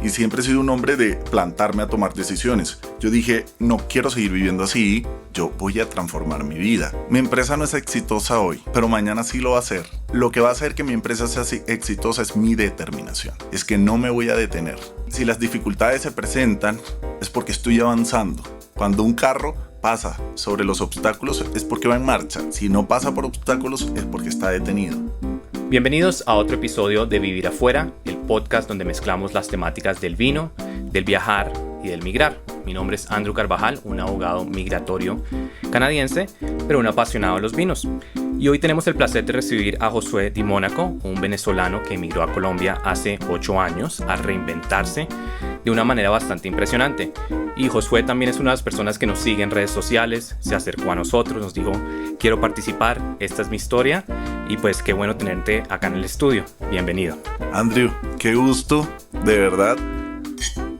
y siempre he sido un hombre de plantarme a tomar decisiones. Yo dije, no quiero seguir viviendo así, yo voy a transformar mi vida. Mi empresa no es exitosa hoy, pero mañana sí lo va a ser. Lo que va a hacer que mi empresa sea exitosa es mi determinación. Es que no me voy a detener. Si las dificultades se presentan, es porque estoy avanzando. Cuando un carro pasa sobre los obstáculos es porque va en marcha. Si no pasa por obstáculos es porque está detenido. Bienvenidos a otro episodio de Vivir Afuera, el podcast donde mezclamos las temáticas del vino, del viajar y del migrar. Mi nombre es Andrew Carvajal, un abogado migratorio canadiense, pero un apasionado de los vinos. Y hoy tenemos el placer de recibir a Josué Di Mónaco, un venezolano que emigró a Colombia hace 8 años a reinventarse de una manera bastante impresionante. Y Josué también es una de las personas que nos sigue en redes sociales, se acercó a nosotros, nos dijo, quiero participar, esta es mi historia, y pues qué bueno tenerte acá en el estudio. Bienvenido. Andrew, qué gusto, de verdad.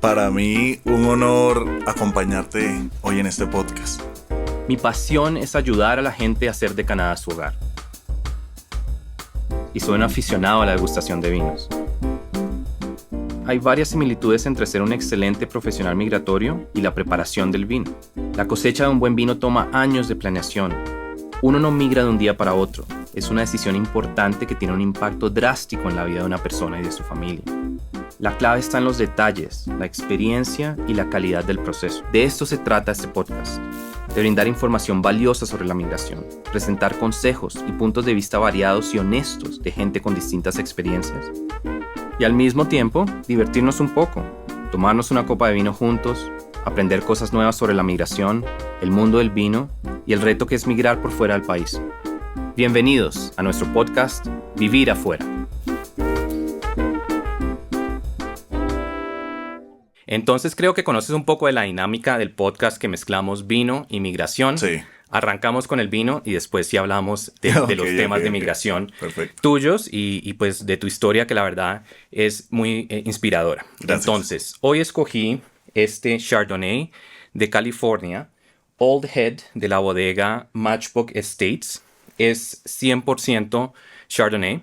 Para mí, un honor acompañarte hoy en este podcast. Mi pasión es ayudar a la gente a hacer de Canadá su hogar. Y soy un aficionado a la degustación de vinos. Hay varias similitudes entre ser un excelente profesional migratorio y la preparación del vino. La cosecha de un buen vino toma años de planeación. Uno no migra de un día para otro. Es una decisión importante que tiene un impacto drástico en la vida de una persona y de su familia. La clave está en los detalles, la experiencia y la calidad del proceso. De esto se trata este podcast. De brindar información valiosa sobre la migración, presentar consejos y puntos de vista variados y honestos de gente con distintas experiencias. Y al mismo tiempo, divertirnos un poco, tomarnos una copa de vino juntos, aprender cosas nuevas sobre la migración, el mundo del vino y el reto que es migrar por fuera del país. Bienvenidos a nuestro podcast Vivir Afuera. Entonces creo que conoces un poco de la dinámica del podcast que mezclamos vino y migración. Sí. Arrancamos con el vino y después sí hablamos de los temas de migración tuyos y pues de tu historia que la verdad es muy inspiradora. Gracias. Entonces, hoy escogí este Chardonnay de California, Old Head de la bodega Matchbook Estates. Es 100% Chardonnay.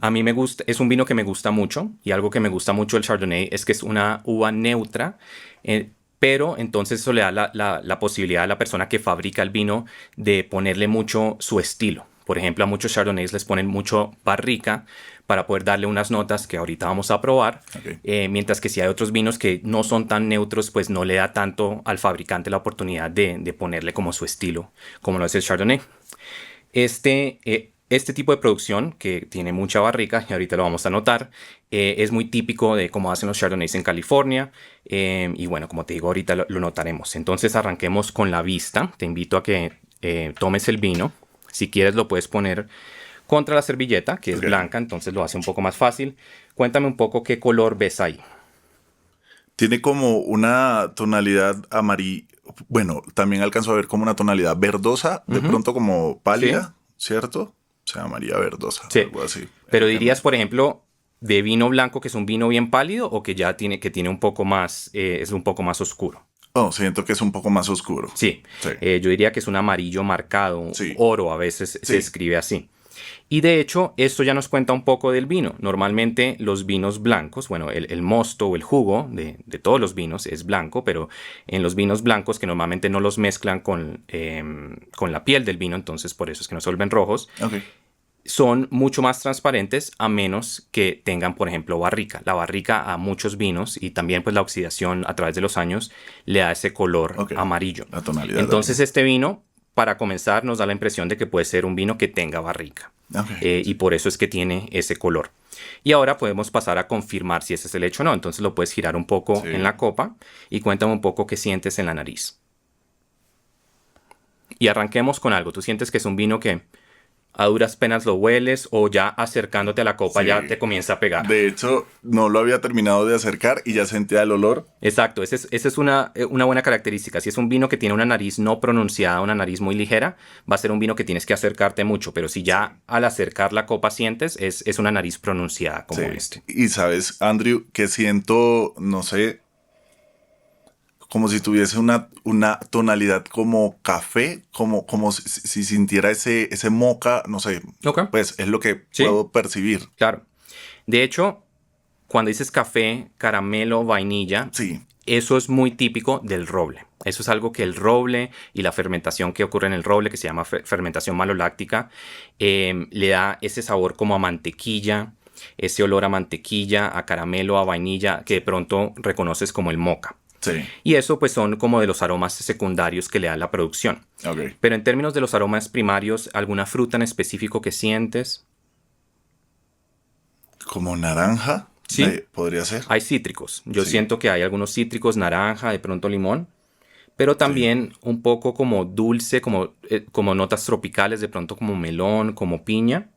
A mí me gusta, es un vino que me gusta mucho y algo que me gusta mucho del Chardonnay es que es una uva neutra, pero entonces eso le da la posibilidad a la persona que fabrica el vino de ponerle mucho su estilo. Por ejemplo, a muchos Chardonnays les ponen mucho barrica para poder darle unas notas que ahorita vamos a probar, mientras que si hay otros vinos que no son tan neutros, pues no le da tanto al fabricante la oportunidad de ponerle como su estilo, como lo es el Chardonnay. Este tipo de producción, que tiene mucha barrica, y ahorita lo vamos a notar, es muy típico de cómo hacen los Chardonnays en California. Y bueno, como te digo, ahorita lo notaremos. Entonces arranquemos con la vista. Te invito a que tomes el vino. Si quieres lo puedes poner contra la servilleta, que es blanca, entonces lo hace un poco más fácil. Cuéntame un poco qué color ves ahí. Tiene como una tonalidad amarilla. Bueno, también alcanzo a ver como una tonalidad verdosa, de pronto como pálida, ¿sí? ¿Cierto? O sea, amarilla verdosa, sí. Algo así. Pero dirías, por ejemplo, de vino blanco que es un vino bien pálido o que ya tiene un poco más, es un poco más oscuro. Oh, siento que es un poco más oscuro. Sí. Yo diría que es un amarillo marcado, oro a veces se escribe así. Y de hecho, esto ya nos cuenta un poco del vino. Normalmente los vinos blancos, bueno, el mosto o el jugo de todos los vinos es blanco, pero en los vinos blancos que normalmente no los mezclan con la piel del vino, entonces por eso es que no se vuelven rojos, son mucho más transparentes a menos que tengan, por ejemplo, barrica. La barrica a muchos vinos y también pues la oxidación a través de los años le da ese color amarillo. La tonalidad. Entonces este vino, para comenzar, nos da la impresión de que puede ser un vino que tenga barrica. Y por eso es que tiene ese color. Y ahora podemos pasar a confirmar si ese es el hecho o no. Entonces lo puedes girar un poco en la copa y cuéntame un poco qué sientes en la nariz. Y arranquemos con algo. ¿Tú sientes que es un vino que a duras penas lo hueles o ya acercándote a la copa ya te comienza a pegar? De hecho, no lo había terminado de acercar y ya sentía el olor. Exacto, esa es una buena característica. Si es un vino que tiene una nariz no pronunciada, una nariz muy ligera, va a ser un vino que tienes que acercarte mucho. Pero si ya al acercar la copa sientes, es una nariz pronunciada como este. Y sabes, Andrew, que siento, no sé, como si tuviese una tonalidad como café, como si sintiera ese moca, no sé. Pues es lo que puedo percibir. Claro. De hecho, cuando dices café, caramelo, vainilla, Sí, eso es muy típico del roble. Eso es algo que el roble y la fermentación que ocurre en el roble, que se llama fermentación maloláctica, le da ese sabor como a mantequilla, ese olor a mantequilla, a caramelo, a vainilla, que de pronto reconoces como el moca. sí, Y eso pues son como de los aromas secundarios que le da la producción. ok. Pero en términos de los aromas primarios, ¿alguna fruta en específico que sientes? Como naranja, Sí. podría ser. Hay cítricos. Yo Sí. siento que hay algunos cítricos, naranja, de pronto limón, pero también un poco como dulce, como notas tropicales, de pronto como melón, como piña.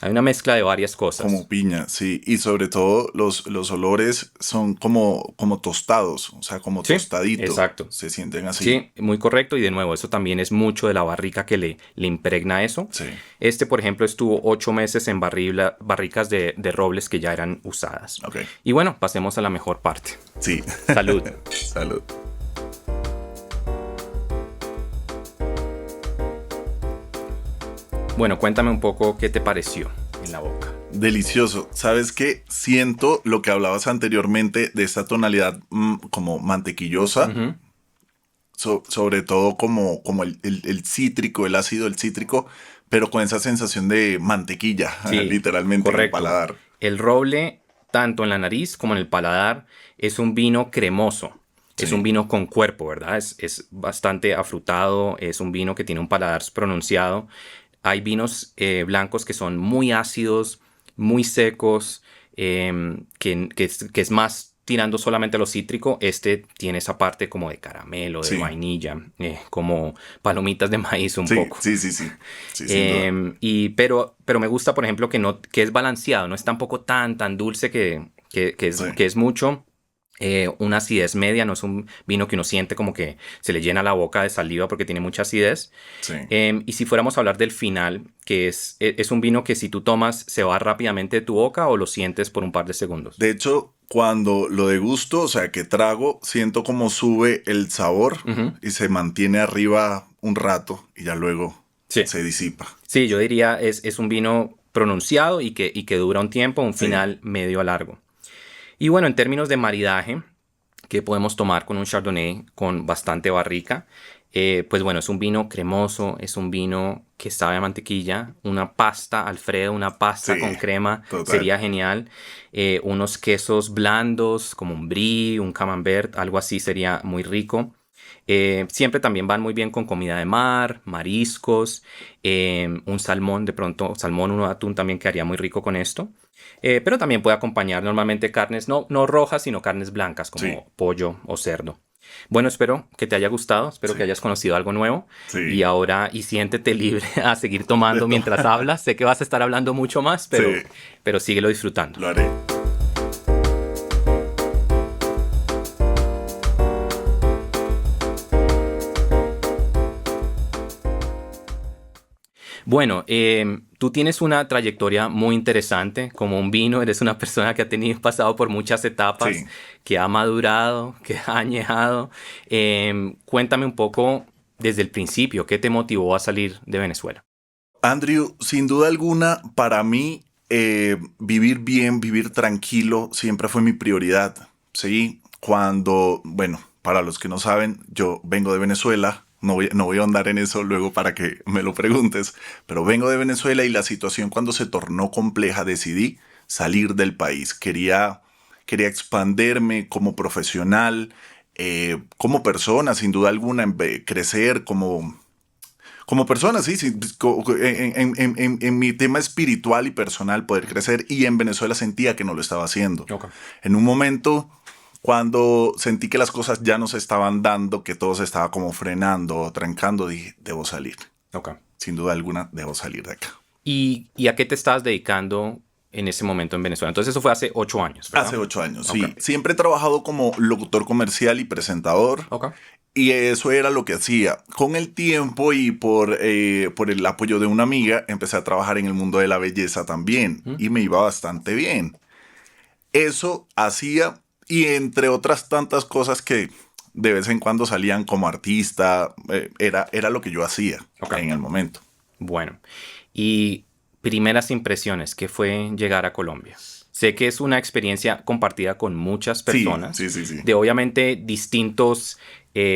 Hay una mezcla de varias cosas. Como piña, sí. Y sobre todo los olores son como tostados, o sea, como Sí, tostadito. exacto. Se sienten así. Sí, muy correcto. Y de nuevo, eso también es mucho de la barrica que le impregna eso. Sí. Este, por ejemplo, estuvo 8 meses en barricas de robles que ya eran usadas. Ok. Y bueno, pasemos a la mejor parte. Sí. Salud. Salud. Bueno, cuéntame un poco qué te pareció en la boca. Delicioso. ¿Sabes qué? Siento lo que hablabas anteriormente de esta tonalidad como mantequillosa. Ujú. Sobre todo como el cítrico, el ácido del cítrico, pero con esa sensación de mantequilla, Sí, literalmente en el correcto. paladar. El roble, tanto en la nariz como en el paladar, es un vino cremoso. Es Sí. un vino con cuerpo, ¿verdad? Es bastante afrutado, es un vino que tiene un paladar pronunciado. Hay vinos blancos que son muy ácidos, muy secos, que es más tirando solamente a lo cítrico. Este tiene esa parte como de caramelo, de Sí. vainilla, como palomitas de maíz un Sí, poco. sí, sí, sí. Sí, sin duda. Pero me gusta, por ejemplo, que es balanceado, no es tampoco tan dulce Sí. que es mucho. Una acidez media, no es un vino que uno siente como que se le llena la boca de saliva porque tiene mucha acidez. Sí. Y si fuéramos a hablar del final, que es un vino que si tú tomas se va rápidamente de tu boca o lo sientes por un par de segundos. De hecho, cuando lo degusto, o sea, que trago, siento como sube el sabor Ujú. y se mantiene arriba un rato y ya luego Sí. se disipa. Sí, yo diría es un vino pronunciado y que dura un tiempo, un Sí. final medio a largo. Y bueno, en términos de maridaje, que podemos tomar con un Chardonnay con bastante barrica, pues bueno, es un vino cremoso, es un vino que sabe a mantequilla, una pasta Alfredo, una pasta Sí, con crema, total. sería genial. Unos quesos blandos como un brie, un camembert, algo así sería muy rico. Siempre también van muy bien con comida de mar, mariscos, un salmón, de pronto, salmón, un atún también quedaría muy rico con esto. Pero también puede acompañar normalmente carnes no rojas, sino carnes blancas como Sí. pollo o cerdo. Bueno, espero que te haya gustado, espero Sí. que hayas conocido algo nuevo. Sí. Y siéntete libre a seguir tomando mientras hablas. Sé que vas a estar hablando mucho más, Sí. pero síguelo disfrutando. Lo haré. Bueno, tú tienes una trayectoria muy interesante como un vino. Eres una persona que ha pasado por muchas etapas, Sí. que ha madurado, que ha añejado. Cuéntame un poco desde el principio, ¿qué te motivó a salir de Venezuela? Andrew, sin duda alguna, para mí, vivir bien, vivir tranquilo, siempre fue mi prioridad. Sí, bueno, para los que no saben, yo vengo de Venezuela. No voy a ahondar en eso luego para que me lo preguntes, pero vengo de Venezuela y la situación cuando se tornó compleja decidí salir del país. Quería expandirme como profesional, como persona, sin duda alguna, crecer como persona, sí, sí, en mi tema espiritual y personal poder crecer, y en Venezuela sentía que no lo estaba haciendo. Okay. En un momento cuando sentí que las cosas ya no se estaban dando, que todo se estaba como frenando o trancando, dije, debo salir. Okay. Sin duda alguna, debo salir de acá. ¿Y a qué te estabas dedicando en ese momento en Venezuela? Entonces eso fue hace 8 años, ¿verdad? Hace 8 años, Okay. sí. Siempre he trabajado como locutor comercial y presentador. Okay. Y eso era lo que hacía. Con el tiempo y por el apoyo de una amiga, empecé a trabajar en el mundo de la belleza también. Y me iba bastante bien. Eso hacía, y entre otras tantas cosas que de vez en cuando salían como artista, era lo que yo hacía Okay. en el momento. Bueno, y primeras impresiones, ¿qué fue llegar a Colombia? Sé que es una experiencia compartida con muchas personas, sí. de obviamente distintos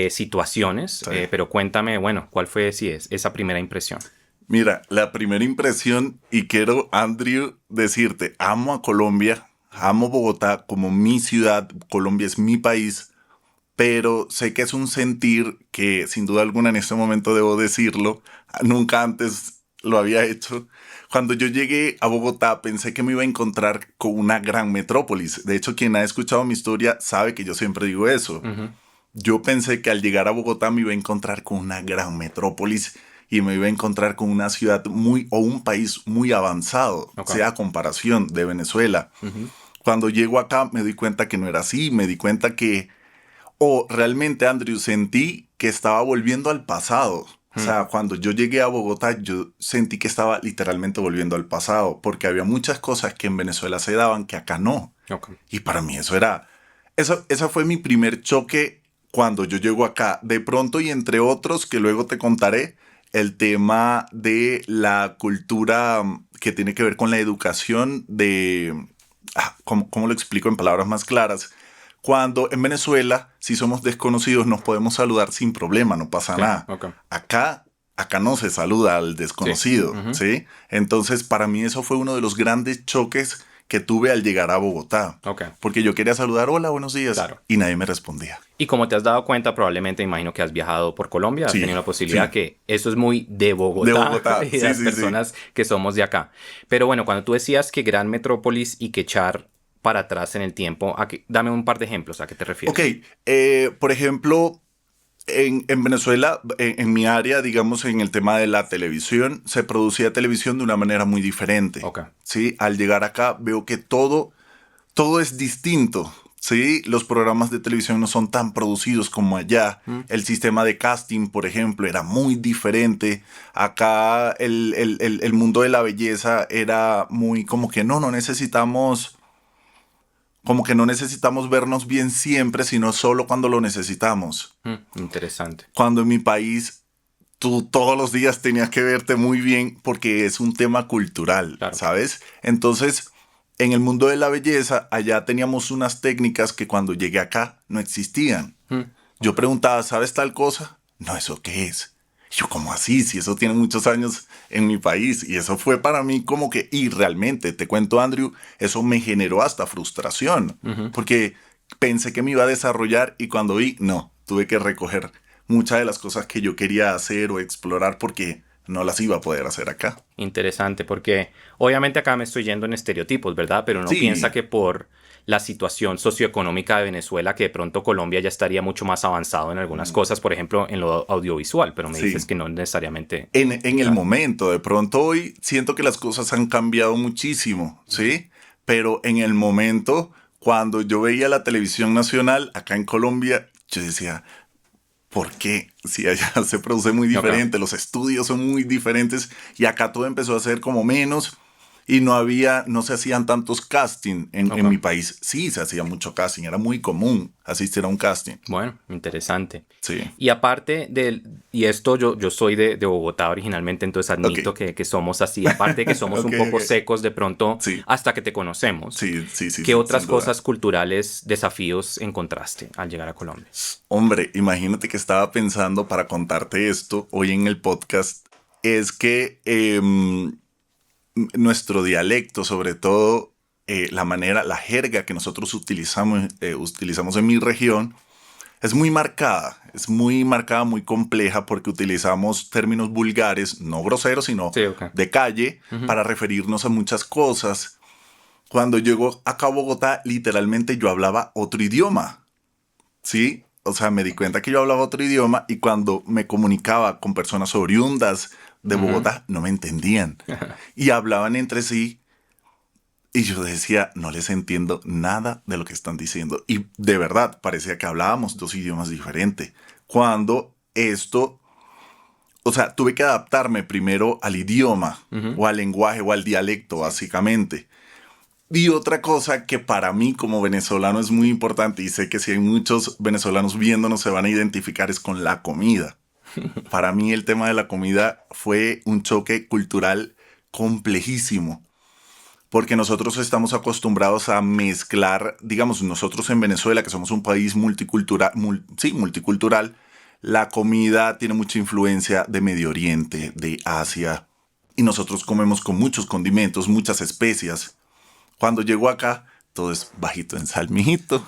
situaciones, Sí. pero cuéntame, bueno, ¿cuál fue, si es, esa primera impresión? Mira, la primera impresión, y quiero, Andrew, decirte, amo a Colombia, amo Bogotá como mi ciudad, Colombia es mi país, pero sé que es un sentir que sin duda alguna en este momento debo decirlo, nunca antes lo había hecho. Cuando yo llegué a Bogotá pensé que me iba a encontrar con una gran metrópolis. De hecho, quien ha escuchado mi historia sabe que yo siempre digo eso. Ujú. Yo pensé que al llegar a Bogotá me iba a encontrar con una gran metrópolis y me iba a encontrar con una ciudad muy o un país muy avanzado, Ok. sea a comparación de Venezuela. Ujú. Cuando llego acá me di cuenta que no era así, me di cuenta que, o realmente, Andrew, sentí que estaba volviendo al pasado. O Mm. sea, cuando yo llegué a Bogotá, yo sentí que estaba literalmente volviendo al pasado, porque había muchas cosas que en Venezuela se daban que acá no. Ok. Y para mí eso era, esa fue mi primer choque cuando yo llego acá. De pronto, y entre otros que luego te contaré, el tema de la cultura que tiene que ver con la educación de... ¿cómo lo explico en palabras más claras? Cuando en Venezuela, si somos desconocidos, nos podemos saludar sin problema, no pasa Sí, nada. ok. Acá no se saluda al Sí. desconocido, Ujú. ¿sí? Entonces, para mí eso fue uno de los grandes choques que tuve al llegar a Bogotá. Ok, Porque yo quería saludar, hola, buenos días, claro. y nadie me respondía. Y como te has dado cuenta, probablemente imagino que has viajado por Colombia, has Sí, tenido la posibilidad sí, que eso es muy de de Bogotá Bogotá, y de sí, las sí, sí. personas que somos de acá. Pero bueno, cuando tú decías que gran metrópolis y que echar para atrás en el tiempo, dame un par de ejemplos, ¿a qué te Ok, refieres? por ejemplo, en Venezuela, en mi área, digamos, en el tema de la televisión, se producía televisión de una manera muy diferente. Ok. ¿Sí? Al llegar acá veo que todo es distinto. ¿Sí? Los programas de televisión no son tan producidos como allá. Mm. El sistema de casting, por ejemplo, era muy diferente. Acá el mundo de la belleza era muy como que no necesitamos, como que no necesitamos vernos bien siempre, sino solo cuando lo necesitamos. Interesante. Cuando en mi país tú todos los días tenías que verte muy bien porque es un tema cultural, Claro. ¿sabes? Entonces, en el mundo de la belleza, allá teníamos unas técnicas que cuando llegué acá no existían. Yo Ok. preguntaba, ¿sabes tal cosa? No, ¿eso qué es? Y yo, ¿cómo así? Si eso tiene muchos años en mi país. Y eso fue para mí como que, y realmente, te cuento, Andrew, eso me generó hasta frustración. Ujú. Porque pensé que me iba a desarrollar y cuando vi, no, tuve que recoger muchas de las cosas que yo quería hacer o explorar porque no las iba a poder hacer acá. Interesante, porque obviamente acá me estoy yendo en estereotipos, ¿verdad? Pero uno piensa Sí, que por la situación socioeconómica de Venezuela, que de pronto Colombia ya estaría mucho más avanzado en algunas cosas, por ejemplo, en lo audiovisual, pero me dices sí. que no necesariamente. En el Claro. momento, de pronto hoy siento que las cosas han cambiado muchísimo, ¿sí? Pero en el momento, cuando yo veía la televisión nacional acá en Colombia, yo decía, ¿por qué? Si allá se produce muy Ok, diferente, los estudios son muy diferentes y acá todo empezó a ser como menos y no se hacían tantos casting. En mi ok. país sí se hacía mucho casting, era muy común asistir a un casting. Bueno, interesante. Sí, Y aparte y esto yo soy de Bogotá originalmente, entonces ok, admito que somos así. Aparte de que somos ok, un poco ok. secos de pronto Sí, hasta que te conocemos, ¿qué sí, otras sin duda. cosas culturales, desafíos encontraste al llegar a Colombia? Hombre, imagínate que estaba pensando para contarte esto hoy en el podcast, es que nuestro dialecto, sobre todo la manera, la jerga que nosotros utilizamos en mi región, es muy marcada, muy compleja porque utilizamos términos vulgares, no groseros, sino Sí, ok. de calle, Ujú. para referirnos a muchas cosas. Cuando llego acá a Bogotá, literalmente yo hablaba otro idioma. Sí, o sea, me di cuenta que yo hablaba otro idioma y cuando me comunicaba con personas oriundas de Ujú. Bogotá, no me entendían. Y hablaban entre sí y yo decía, no les entiendo nada de lo que están diciendo. Y de verdad, parecía que hablábamos dos idiomas diferentes. Cuando esto, o sea, tuve que adaptarme primero al idioma Ujú. o al lenguaje o al dialecto, básicamente. Y otra cosa que para mí como venezolano es muy importante y sé que si hay muchos venezolanos viéndonos se van a identificar es con la comida. Para mí el tema de la comida fue un choque cultural complejísimo porque nosotros estamos acostumbrados a mezclar, digamos, nosotros en Venezuela, que somos un país multicultural, multicultural, la comida tiene mucha influencia de Medio Oriente, de Asia, y nosotros comemos con muchos condimentos, muchas especias. Cuando llego acá, todo es bajito en sal, mijito,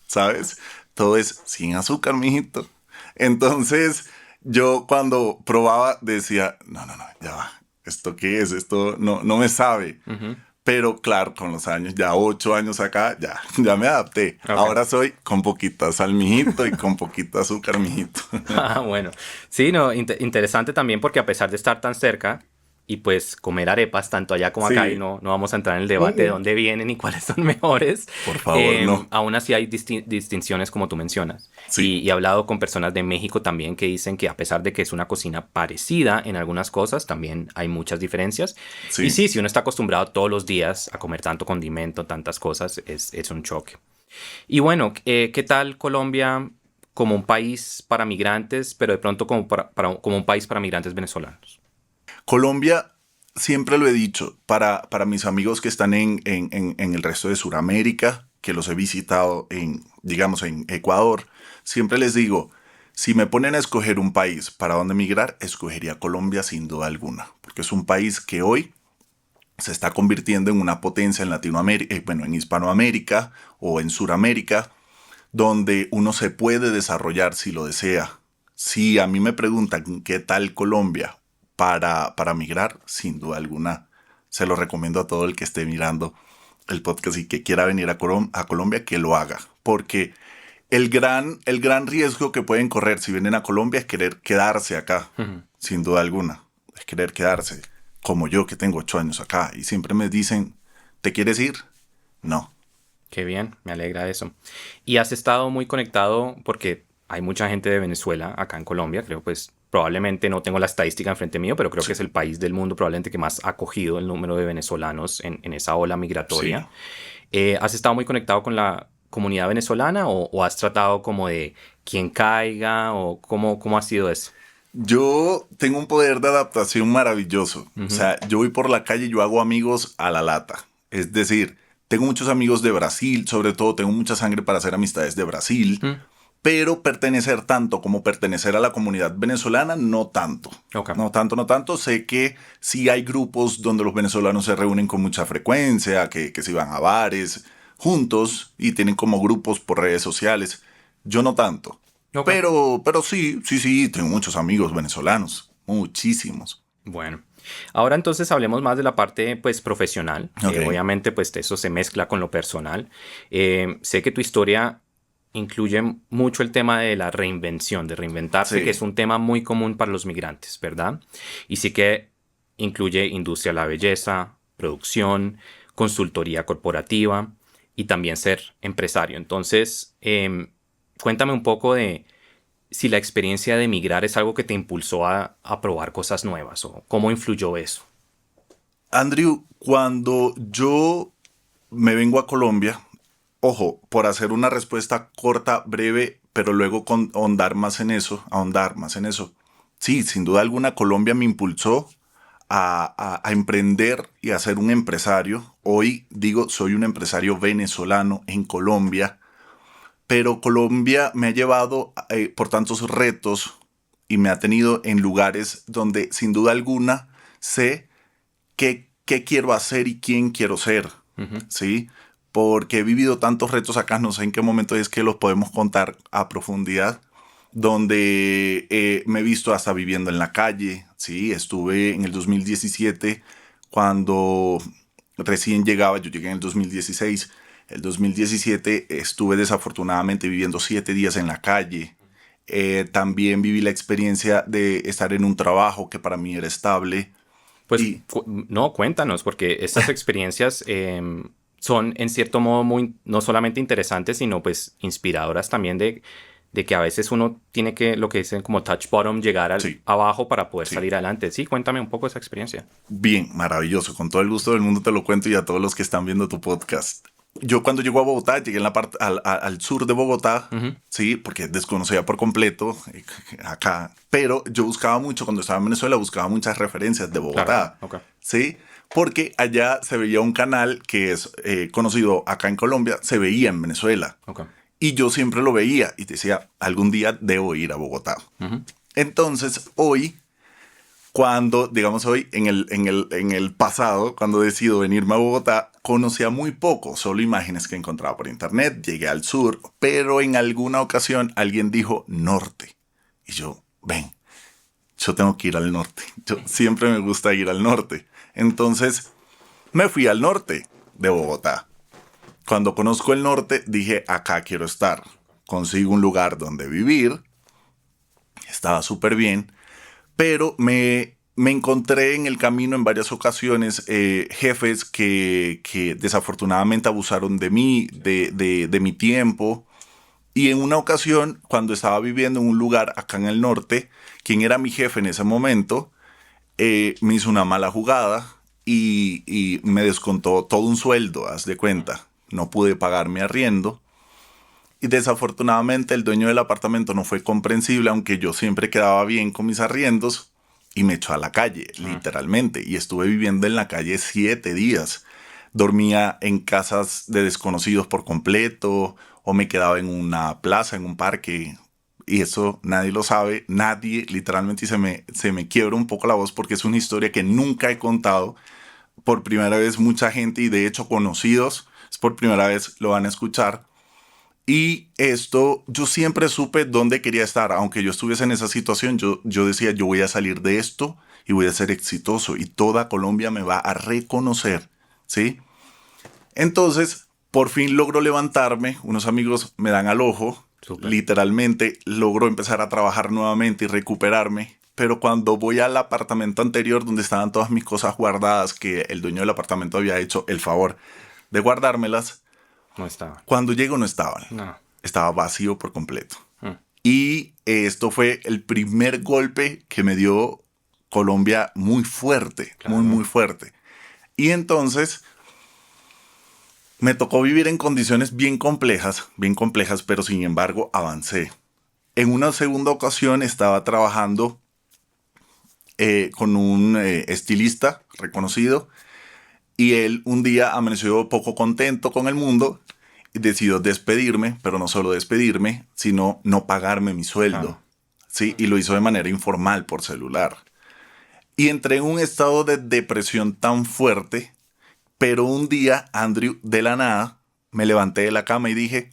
¿sabes? Todo es sin azúcar, mijito. Entonces, yo cuando probaba decía, no, ya va. ¿Esto qué es? Esto no me sabe. Ujú. Pero claro, con los años, ya 8 años acá, ya me adapté. Ok. Ahora soy con poquita sal, mijito, y con poquita azúcar, mijito. Ah, bueno. Sí, no, interesante también porque a pesar de estar tan cerca y pues comer arepas tanto allá como acá, y Sí. no vamos a entrar en el debate de dónde vienen y cuáles son mejores, Por favor, no. aún así hay distinciones como tú mencionas. Sí, Y he hablado con personas de México también que dicen que a pesar de que es una cocina parecida en algunas cosas, también hay muchas diferencias. Y sí. sí, si uno está acostumbrado todos los días a comer tanto condimento, tantas cosas, es un choque. Y bueno, ¿qué tal Colombia como un país para migrantes, pero de pronto como, como un país para migrantes venezolanos? Colombia, siempre lo he dicho, para mis amigos que están en el resto de Sudamérica, que los he visitado digamos, en Ecuador, siempre les digo, si me ponen a escoger un país para dónde migrar, escogería Colombia sin duda alguna, porque es un país que hoy se está convirtiendo en una potencia en Latinoamérica, bueno, en Hispanoamérica o en Suramérica, donde uno se puede desarrollar si lo desea. Si a mí me preguntan qué tal Colombia para migrar, sin duda alguna, se lo recomiendo a todo el que esté mirando el podcast y que quiera venir a Colombia, que lo haga. Porque el gran riesgo que pueden correr si vienen a Colombia es querer quedarse acá, Ujú. sin duda alguna. Es querer quedarse, como yo que tengo 8 años acá y siempre me dicen, ¿te quieres ir? No. Qué bien, me alegra eso. Y has estado muy conectado porque hay mucha gente de Venezuela acá en Colombia, creo pues probablemente no tengo la estadística enfrente mío, pero creo que Sí, es el país del mundo probablemente que más ha acogido el número de venezolanos en esa ola sí. migratoria. ¿Has estado muy conectado con la comunidad venezolana o has tratado como de quien caiga o cómo ha sido eso? Yo tengo un poder de adaptación maravilloso. O Ujú. sea, yo voy por la calle y yo hago amigos a la lata. Es decir, tengo muchos amigos de Brasil, sobre todo tengo mucha sangre para hacer amistades de Brasil, Mm. pero pertenecer tanto como pertenecer a la comunidad venezolana, no tanto. Ok. No tanto, no tanto. Sé que sí hay grupos donde los venezolanos se reúnen con mucha frecuencia, que se van a bares juntos y tienen como grupos por redes sociales. Yo no tanto. Ok. Pero sí, tengo muchos amigos venezolanos, muchísimos. Bueno, ahora entonces hablemos más de la parte pues profesional. Ok, Obviamente pues eso se mezcla con lo personal. Sé que tu historia incluye mucho el tema de la reinvención, de reinventarse, que sí, es un tema muy común para los migrantes, ¿verdad? Y sí que incluye industria de la belleza, producción, consultoría corporativa y también ser empresario. Entonces, cuéntame un poco de si la experiencia de emigrar es algo que te impulsó a probar cosas nuevas o cómo influyó eso. Andrew, cuando yo me vengo a Colombia, ojo, por hacer una respuesta corta, breve, pero luego ahondar más en eso. Sí, sin duda alguna, Colombia me impulsó a emprender y a ser un empresario. Hoy digo, soy un empresario venezolano en Colombia, pero Colombia me ha llevado por tantos retos y me ha tenido en lugares donde sin duda alguna sé qué quiero hacer y quién quiero ser, Ujú. ¿sí? Porque he vivido tantos retos acá, no sé en qué momento es que los podemos contar a profundidad, donde me he visto hasta viviendo en la calle, ¿sí? Estuve en el 2017 cuando recién llegaba, yo llegué en el 2016, el 2017 estuve desafortunadamente viviendo 7 días en la calle. También viví la experiencia de estar en un trabajo que para mí era estable Pues y no, cuéntanos, porque estas experiencias son en cierto modo muy, no solamente interesantes, sino pues inspiradoras también de que a veces uno tiene que, lo que dicen como touch bottom, llegar sí, abajo para poder sí. salir adelante. Sí, cuéntame un poco esa experiencia. Bien, maravilloso. Con todo el gusto del mundo te lo cuento y a todos los que están viendo tu podcast. Yo cuando llego a Bogotá, llegué en la parte al sur de Bogotá, Ujú. sí, porque desconocía por completo acá. Pero yo buscaba mucho, cuando estaba en Venezuela, buscaba muchas referencias de Claro, Bogotá, ok. sí, porque allá se veía un canal que es conocido acá en Colombia, se veía en Venezuela. Ok. Y yo siempre lo veía y decía, algún día debo ir a Bogotá. Ujú. Entonces, hoy, digamos hoy, en el pasado, cuando decido venirme a Bogotá, conocía muy poco, solo imágenes que encontraba por internet, llegué al sur, pero en alguna ocasión alguien dijo norte. Y yo, ven, yo tengo que ir al norte. Yo siempre me gusta ir al norte. Entonces, me fui al norte de Bogotá. Cuando conozco el norte, dije, acá quiero estar. Consigo un lugar donde vivir. Estaba súper bien. Pero me encontré en el camino en varias ocasiones jefes que desafortunadamente abusaron de mí, de mi tiempo. Y en una ocasión, cuando estaba viviendo en un lugar acá en el norte, quien era mi jefe en ese momento, me hizo una mala jugada y me descontó todo un sueldo, haz de cuenta. No pude pagar mi arriendo. Y desafortunadamente el dueño del apartamento no fue comprensible, aunque yo siempre quedaba bien con mis arriendos, y me echó a la calle, literalmente. Y estuve viviendo en la calle 7 días. Dormía en casas de desconocidos por completo, o me quedaba en una plaza, en un parque. Y eso nadie lo sabe, nadie, literalmente, y se me quiebra un poco la voz porque es una historia que nunca he contado. Por primera vez mucha gente, y de hecho conocidos, es por primera vez lo van a escuchar. Y esto, yo siempre supe dónde quería estar. Aunque yo estuviese en esa situación, yo decía, yo voy a salir de esto y voy a ser exitoso y toda Colombia me va a reconocer, ¿sí? Entonces, por fin logro levantarme, unos amigos me dan al ojo, Súper. literalmente logro empezar a trabajar nuevamente y recuperarme. Pero cuando voy al apartamento anterior donde estaban todas mis cosas guardadas, que el dueño del apartamento había hecho el favor de guardármelas, No estaba. cuando llego no estaban. No. Estaba vacío por completo. Mm. Y esto fue el primer golpe que me dio Colombia muy fuerte, Claro. muy fuerte. Y entonces me tocó vivir en condiciones bien complejas, pero sin embargo avancé. En una segunda ocasión estaba trabajando con un estilista reconocido, y él un día amaneció poco contento con el mundo y decidió despedirme, pero no solo despedirme, sino no pagarme mi sueldo. Claro. ¿Sí? Y lo hizo de manera informal por celular. Y entré en un estado de depresión tan fuerte, pero un día, Andrew, de la nada, me levanté de la cama y dije,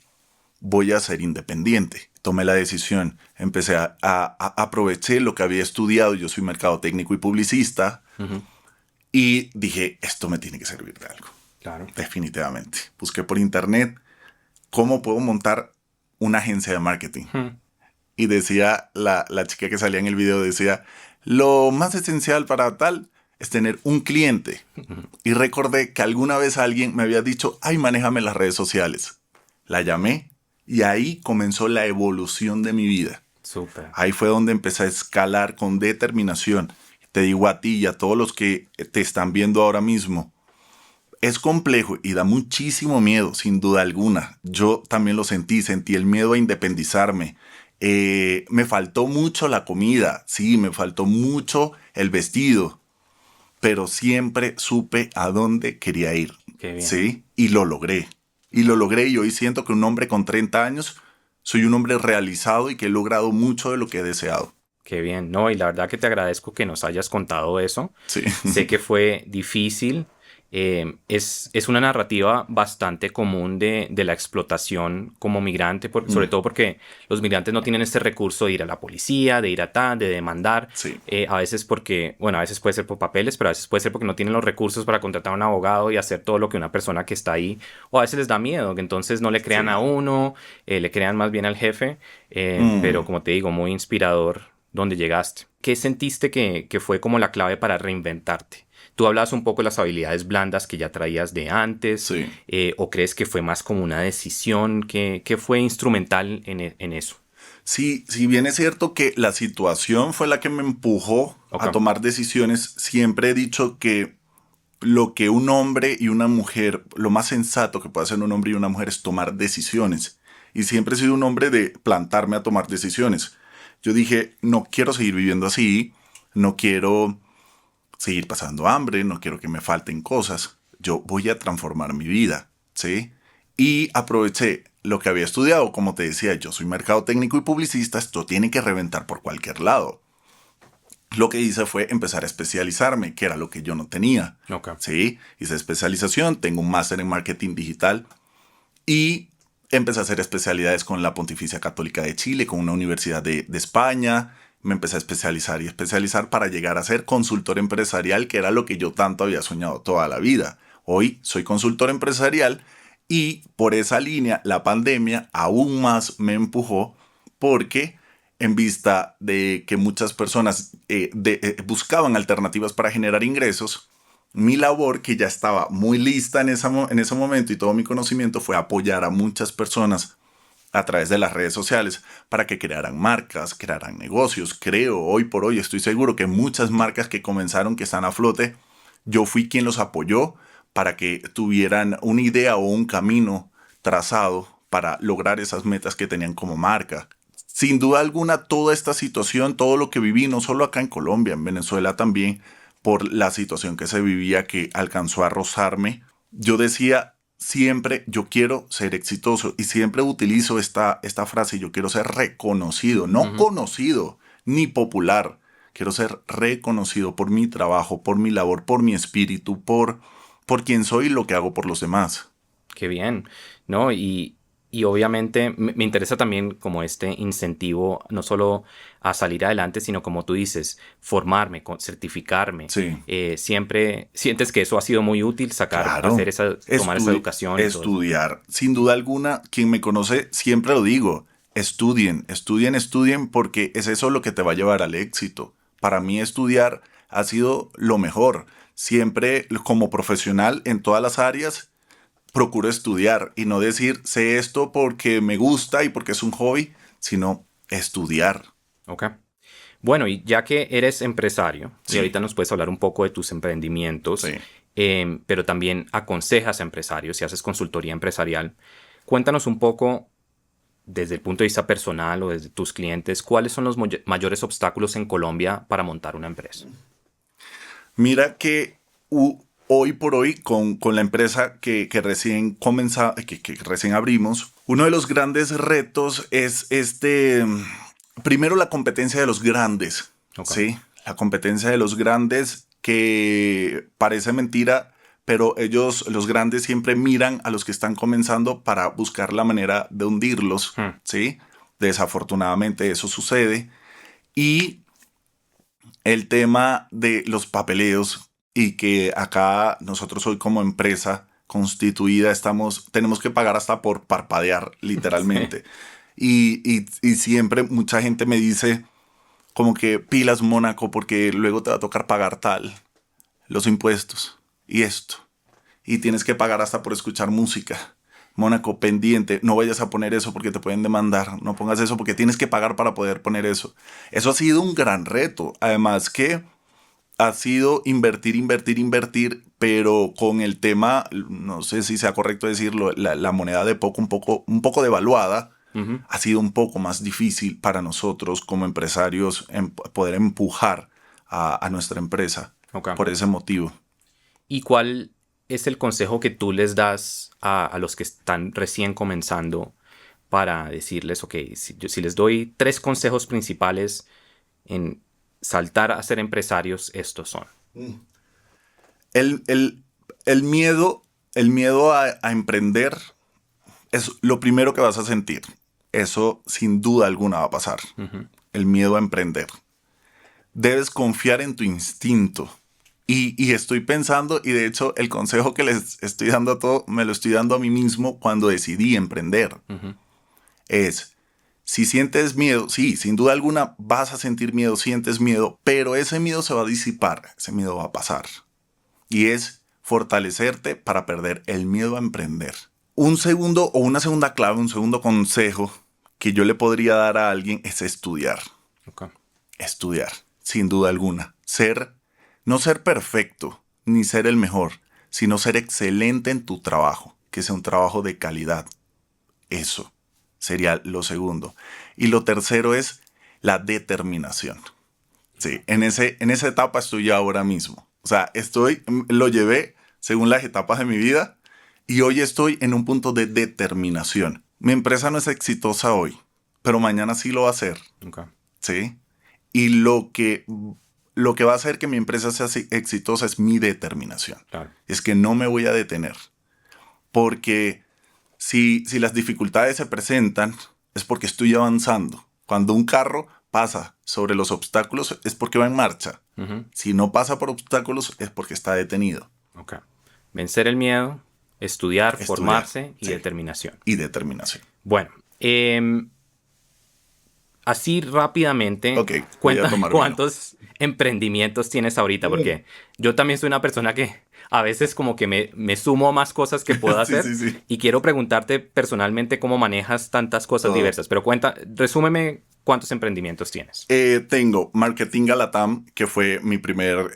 voy a ser independiente. Tomé la decisión, empecé aproveché lo que había estudiado, yo soy mercadotécnico y publicista, Ujú. y dije, esto me tiene que servir de algo, Claro. definitivamente. Busqué por internet cómo puedo montar una agencia de marketing. Y decía, la chica que salía en el video decía, lo más esencial para tal es tener un cliente. Y recordé que alguna vez alguien me había dicho, ay, manéjame las redes sociales. La llamé y ahí comenzó la evolución de mi vida. Súper. Ahí fue donde empecé a escalar con determinación. Te digo a ti y a todos los que te están viendo ahora mismo, es complejo y da muchísimo miedo, sin duda alguna. Yo también lo sentí el miedo a independizarme. Me faltó mucho la comida, sí, me faltó mucho el vestido, pero siempre supe a dónde quería ir. Qué bien. Sí, y lo logré. Y hoy siento que un hombre con 30 años, soy un hombre realizado y que he logrado mucho de lo que he deseado. Qué bien. No, y la verdad que te agradezco que nos hayas contado eso. Sí. Sé que fue difícil. Es una narrativa bastante común de la explotación como migrante, sobre todo porque los migrantes no tienen este recurso de ir a la policía, de ir de demandar. Sí. A veces porque, bueno, a veces puede ser por papeles, pero a veces puede ser porque no tienen los recursos para contratar a un abogado y hacer todo lo que una persona que está ahí, o a veces les da miedo, que entonces no le crean Sí. a uno, le crean más bien al jefe, pero como te digo, muy inspirador donde llegaste. ¿Qué sentiste que fue como la clave para reinventarte? Tú hablabas un poco de las habilidades blandas que ya traías de antes, Sí. ¿o crees que fue más como una decisión que fue instrumental en eso? Sí, si bien es cierto que la situación fue la que me empujó Okay. a tomar decisiones, siempre he dicho que lo que un hombre y una mujer, lo más sensato que puede hacer un hombre y una mujer es tomar decisiones. Y siempre he sido un hombre de plantarme a tomar decisiones. Yo dije, no quiero seguir viviendo así, no quiero seguir pasando hambre, no quiero que me falten cosas. Yo voy a transformar mi vida, ¿sí? Y aproveché lo que había estudiado. Como te decía, yo soy mercadotecnico y publicista, esto tiene que reventar por cualquier lado. Lo que hice fue empezar a especializarme, que era lo que yo no tenía. Ok. ¿Sí? Hice especialización, tengo un máster en marketing digital y empecé a hacer especialidades con la Pontificia Católica de Chile, con una universidad de España. Me empecé a especializar y especializar para llegar a ser consultor empresarial, que era lo que yo tanto había soñado toda la vida. Hoy soy consultor empresarial y por esa línea la pandemia aún más me empujó porque en vista de que muchas personas buscaban alternativas para generar ingresos, mi labor, que ya estaba muy lista en ese momento y todo mi conocimiento, fue apoyar a muchas personas a través de las redes sociales para que crearan marcas, crearan negocios. Creo, hoy por hoy, estoy seguro que muchas marcas que comenzaron, que están a flote, yo fui quien los apoyó para que tuvieran una idea o un camino trazado para lograr esas metas que tenían como marca. Sin duda alguna, toda esta situación, todo lo que viví, no solo acá en Colombia, en Venezuela también, por la situación que se vivía, que alcanzó a rozarme, yo decía siempre, yo quiero ser exitoso y siempre utilizo esta frase, yo quiero ser reconocido, no conocido ni popular. Quiero ser reconocido por mi trabajo, por mi labor, por mi espíritu, por quien soy y lo que hago por los demás. Qué bien, ¿no? Y obviamente me interesa también como este incentivo, no solo a salir adelante, sino como tú dices, formarme, certificarme. Sí. Siempre sientes que eso ha sido muy útil, Claro. hacer tomar esa educación. Y todo eso. Estudiar. Sin duda alguna, quien me conoce siempre lo digo. Estudien, estudien, estudien, porque es eso lo que te va a llevar al éxito. Para mí estudiar ha sido lo mejor. Siempre como profesional en todas las áreas procuro estudiar y no decir sé esto porque me gusta y porque es un hobby, sino estudiar. Ok. Bueno, y ya que eres empresario, Sí. y ahorita nos puedes hablar un poco de tus emprendimientos, Sí. pero también aconsejas a empresarios y haces consultoría empresarial. Cuéntanos un poco, desde el punto de vista personal o desde tus clientes, ¿cuáles son los mayores obstáculos en Colombia para montar una empresa? Mira que hoy por hoy, con la empresa que recién que recién abrimos, uno de los grandes retos es primero la competencia de los grandes, Ok. ¿sí? La competencia de los grandes que parece mentira, pero ellos, los grandes, siempre miran a los que están comenzando para buscar la manera de hundirlos, ¿sí? Desafortunadamente eso sucede. Y el tema de los papeleos y que acá nosotros hoy como empresa constituida tenemos que pagar hasta por parpadear, literalmente. Y siempre mucha gente me dice como que pilas, Mónaco, porque luego te va a tocar pagar los impuestos y esto. Y tienes que pagar hasta por escuchar música. Mónaco, pendiente, no vayas a poner eso porque te pueden demandar, no pongas eso porque tienes que pagar para poder poner eso. Eso ha sido un gran reto, además que ha sido invertir, pero con el tema, no sé si sea correcto decirlo, la moneda de un poco devaluada, ha sido un poco más difícil para nosotros como empresarios poder empujar a nuestra empresa por ese motivo. ¿Y cuál es el consejo que tú les das a los que están recién comenzando para decirles, ok, si les doy 3 consejos principales en saltar a ser empresarios, estos son? El miedo a emprender es lo primero que vas a sentir. Eso sin duda alguna va a pasar. El miedo a emprender. Debes confiar en tu instinto. Y estoy pensando, y de hecho el consejo que les estoy dando a todos, me lo estoy dando a mí mismo cuando decidí emprender. Es, si sientes miedo, sí, sin duda alguna vas a sentir miedo, sientes miedo, pero ese miedo se va a disipar, ese miedo va a pasar. Y es fortalecerte para perder el miedo a emprender. Un segundo o una segunda clave, un segundo consejo que yo le podría dar a alguien es estudiar. Estudiar, sin duda alguna. No ser perfecto, ni ser el mejor, sino ser excelente en tu trabajo, que sea un trabajo de calidad. Eso sería lo segundo. Y lo tercero es la determinación. Sí, en esa etapa estoy yo ahora mismo. O sea, lo llevé según las etapas de mi vida y hoy estoy en un punto de determinación. Mi empresa no es exitosa hoy, pero mañana sí lo va a ser, Okay. ¿sí? Y lo que va a hacer que mi empresa sea exitosa es mi determinación. Claro. Es que no me voy a detener. Porque si las dificultades se presentan, es porque estoy avanzando. Cuando un carro pasa sobre los obstáculos, es porque va en marcha. Ujú. Si no pasa por obstáculos, es porque está detenido. Okay. Vencer el miedo, estudiar, formarse y sí, determinación. y determinación. Bueno, así rápidamente, Ok, voy a cuenta tomar cuántos emprendimientos tienes ahorita, porque yo también soy una persona que a veces como que me sumo a más cosas que puedo Sí, hacer sí, sí. y quiero preguntarte personalmente cómo manejas tantas cosas Todo. diversas. Pero resúmeme cuántos emprendimientos tienes. Tengo Marketing Latam, que fue mi primer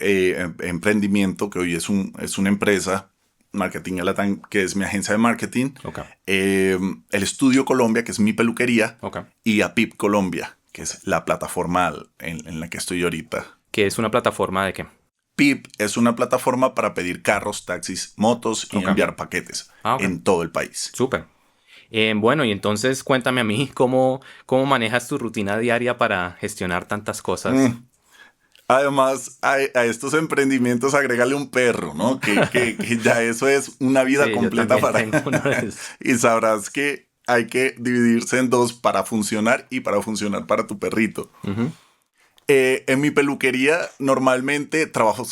emprendimiento, que hoy es una empresa. Marketing Latam, que es mi agencia de marketing. Okay. El Estudio Colombia, que es mi peluquería. Okay. Y APIP Colombia, que es la plataforma en la que estoy ahorita. ¿Qué es una plataforma de qué? PIP es una plataforma para pedir carros, taxis, motos y Ok. enviar paquetes Ah, ok. en todo el país. Súper. Bueno, y entonces cuéntame a mí cómo manejas tu rutina diaria para gestionar tantas cosas. Además, a estos emprendimientos agrégale un perro, ¿no? Que ya eso es una vida Sí, yo completa también para... tengo uno de esos. Y sabrás que hay que dividirse en dos para funcionar y para funcionar para tu perrito. Ujú. En mi peluquería normalmente trabajo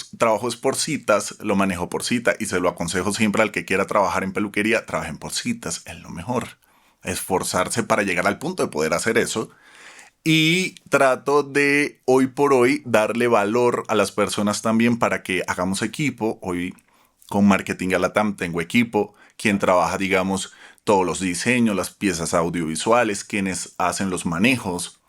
es por citas, lo manejo por cita y se lo aconsejo siempre al que quiera trabajar en peluquería, trabajen por citas, es lo mejor. Esforzarse para llegar al punto de poder hacer eso. Y trato de hoy por hoy darle valor a las personas también para que hagamos equipo. Hoy con Marketing a Latam tengo equipo, quien trabaja, digamos, todos los diseños, las piezas audiovisuales, quienes hacen los manejos.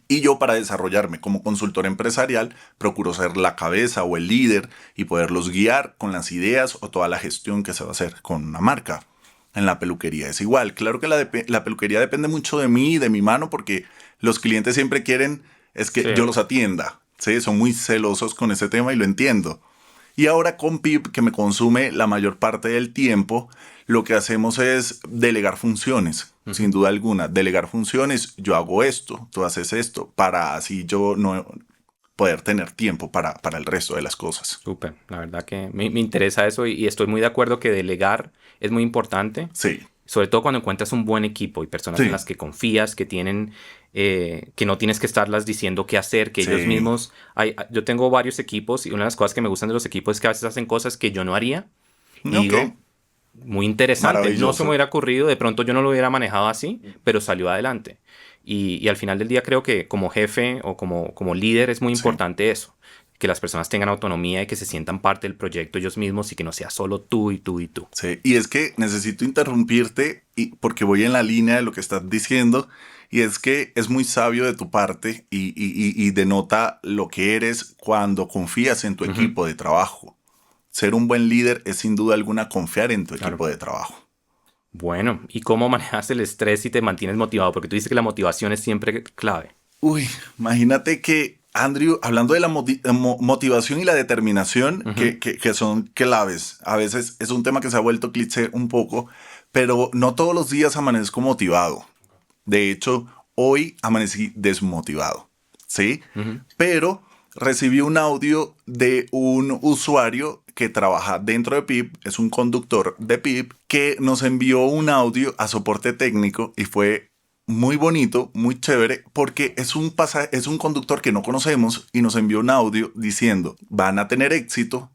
Y yo para desarrollarme como consultor empresarial procuro ser la cabeza o el líder y poderlos guiar con las ideas o toda la gestión que se va a hacer con una marca. En la peluquería es igual. Claro que la peluquería depende mucho de mí y de mi mano porque los clientes siempre quieren es que Sí. yo los atienda. ¿Sí? Son muy celosos con ese tema y lo entiendo. Y ahora con PIP, que me consume la mayor parte del tiempo, lo que hacemos es delegar funciones, sin duda alguna. Delegar funciones, yo hago esto, tú haces esto, para así yo no poder tener tiempo para el resto de las cosas. Súper. La verdad que me interesa eso y estoy muy de acuerdo que delegar es muy importante. Sí, Sobre todo cuando encuentras un buen equipo y personas Sí. en las que confías, que tienen, que no tienes que estarlas diciendo qué hacer, que Sí. ellos mismos. Yo tengo varios equipos y una de las cosas que me gustan de los equipos es que a veces hacen cosas que yo no haría. Y Ok. digo, muy interesante. No se Maravilloso. me hubiera ocurrido, de pronto yo no lo hubiera manejado así, pero salió adelante. Y al final del día creo que como jefe o como líder es muy Sí. importante eso. Que las personas tengan autonomía y que se sientan parte del proyecto ellos mismos y que no sea solo tú y tú y tú. Sí, y es que necesito interrumpirte porque voy en la línea de lo que estás diciendo y es que es muy sabio de tu parte y denota lo que eres cuando confías en tu Ujú. equipo de trabajo. Ser un buen líder es sin duda alguna confiar en tu Claro. equipo de trabajo. Bueno, ¿y cómo manejas el estrés y te mantienes motivado? Porque tú dices que la motivación es siempre clave. Uy, imagínate que, Andrew, hablando de la motivación y la determinación, Ujú. que son claves, a veces es un tema que se ha vuelto cliché un poco, pero no todos los días amanezco motivado. De hecho, hoy amanecí desmotivado, ¿sí? Ujú. Pero recibí un audio de un usuario que trabaja dentro de PIP, es un conductor de PIP, que nos envió un audio a soporte técnico y fue muy bonito, muy chévere, porque es un conductor que no conocemos y nos envió un audio diciendo, van a tener éxito,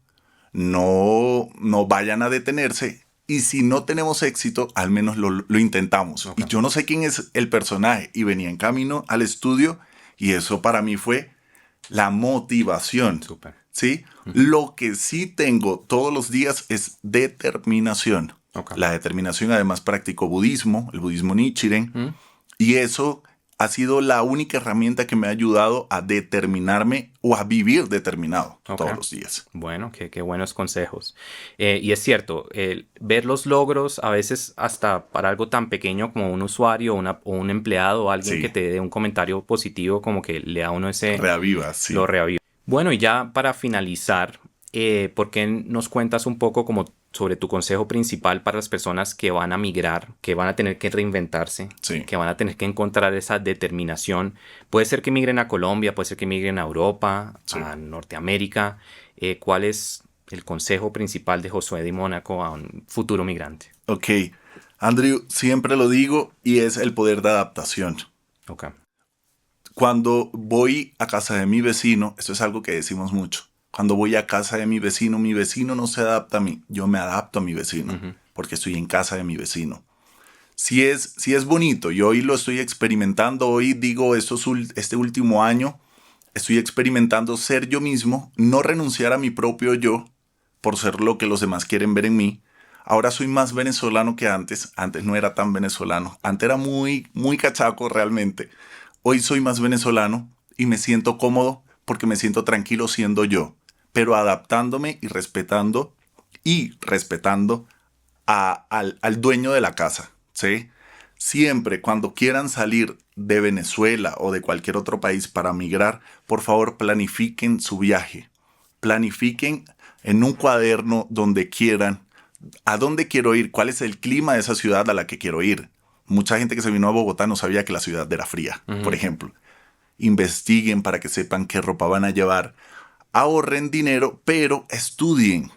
no vayan a detenerse. Y si no tenemos éxito, al menos lo intentamos. Ok. Y yo no sé quién es el personaje. Y venía en camino al estudio y eso para mí fue la motivación. Súper. ¿Sí? Lo que sí tengo todos los días es determinación. Ok. La determinación, además practico budismo, el budismo Nichiren. ¿Mm? Y eso ha sido la única herramienta que me ha ayudado a determinarme o a vivir determinado Ok. todos los días. Bueno, qué buenos consejos. Y es cierto, ver los logros a veces hasta para algo tan pequeño como un usuario o un empleado o alguien Sí. que te dé un comentario positivo como que le da a uno ese... Reaviva, sí. Lo reaviva. Bueno, y ya para finalizar, ¿por qué nos cuentas un poco como sobre tu consejo principal para las personas que van a migrar, que van a tener que reinventarse, Sí. que van a tener que encontrar esa determinación? Puede ser que migren a Colombia, puede ser que migren a Europa, Sí. a Norteamérica. ¿Cuál es el consejo principal de Josué Di Mónaco a un futuro migrante? Ok, Andrew, siempre lo digo y es el poder de adaptación. Ok. Cuando voy a casa de mi vecino, esto es algo que decimos mucho. Cuando voy a casa de mi vecino no se adapta a mí, yo me adapto a mi vecino, porque estoy en casa de mi vecino. Si es bonito, y hoy lo estoy experimentando, hoy digo, este último año, estoy experimentando ser yo mismo, no renunciar a mi propio yo, por ser lo que los demás quieren ver en mí. Ahora soy más venezolano que antes no era tan venezolano, antes era muy, muy cachaco realmente. Hoy soy más venezolano y me siento cómodo porque me siento tranquilo siendo yo, pero adaptándome y respetando al dueño de la casa, ¿sí? Siempre cuando quieran salir de Venezuela o de cualquier otro país para migrar, por favor planifiquen su viaje. Planifiquen en un cuaderno donde quieran a dónde quiero ir, cuál es el clima de esa ciudad a la que quiero ir. Mucha gente que se vino a Bogotá no sabía que la ciudad era fría, por ejemplo. Investiguen para que sepan qué ropa van a llevar. Ahorren dinero, pero estudien.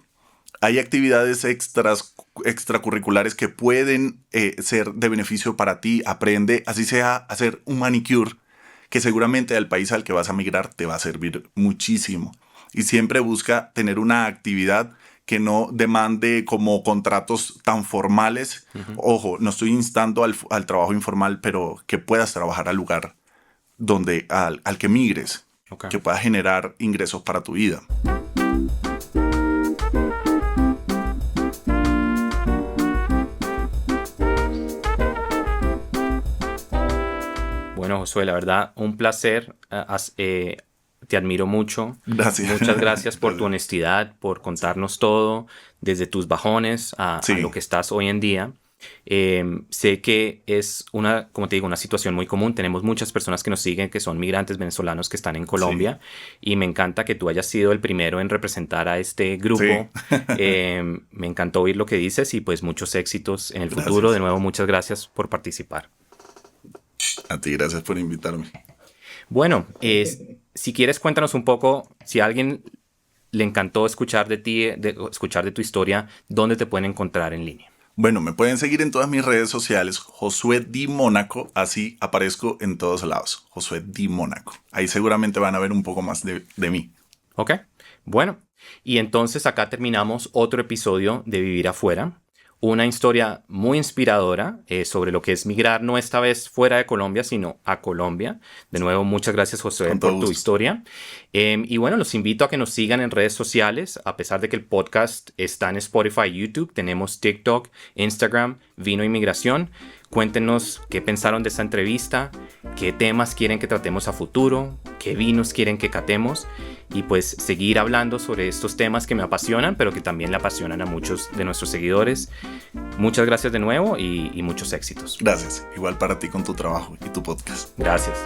Hay actividades extracurriculares que pueden ser de beneficio para ti. Aprende, así sea, a hacer un manicure, que seguramente al país al que vas a migrar te va a servir muchísimo. Y siempre busca tener una actividad que no demande como contratos tan formales. Ojo, no estoy instando al trabajo informal, pero que puedas trabajar al lugar al que migres, que puedas generar ingresos para tu vida. Bueno, Josué, la verdad, un placer. Te admiro mucho. Gracias. Muchas gracias por tu honestidad, por contarnos todo, desde tus bajones a lo que estás hoy en día. Sé que es como te digo, una situación muy común. Tenemos muchas personas que nos siguen que son migrantes venezolanos que están en Colombia, y me encanta que tú hayas sido el primero en representar a este grupo. Me encantó oír lo que dices y pues muchos éxitos en el futuro. De nuevo, muchas gracias por participar. A ti, gracias por invitarme. Bueno, si quieres, cuéntanos un poco, si a alguien le encantó escuchar de ti, escuchar de tu historia, ¿dónde te pueden encontrar en línea? Bueno, me pueden seguir en todas mis redes sociales, Josué Di Mónaco, así aparezco en todos lados, Josué Di Mónaco. Ahí seguramente van a ver un poco más de mí. Ok, bueno, y entonces acá terminamos otro episodio de Vivir Afuera. Una historia muy inspiradora sobre lo que es migrar, no esta vez fuera de Colombia, sino a Colombia. De nuevo, muchas gracias, José, por tu historia. Y bueno, los invito a que nos sigan en redes sociales. A pesar de que el podcast está en Spotify y YouTube, tenemos TikTok, Instagram, Vino Inmigración. Cuéntenos qué pensaron de esta entrevista, qué temas quieren que tratemos a futuro, qué vinos quieren que catemos, y pues seguir hablando sobre estos temas que me apasionan, pero que también le apasionan a muchos de nuestros seguidores. Muchas gracias de nuevo y muchos éxitos. Gracias. Igual para ti con tu trabajo y tu podcast. Gracias.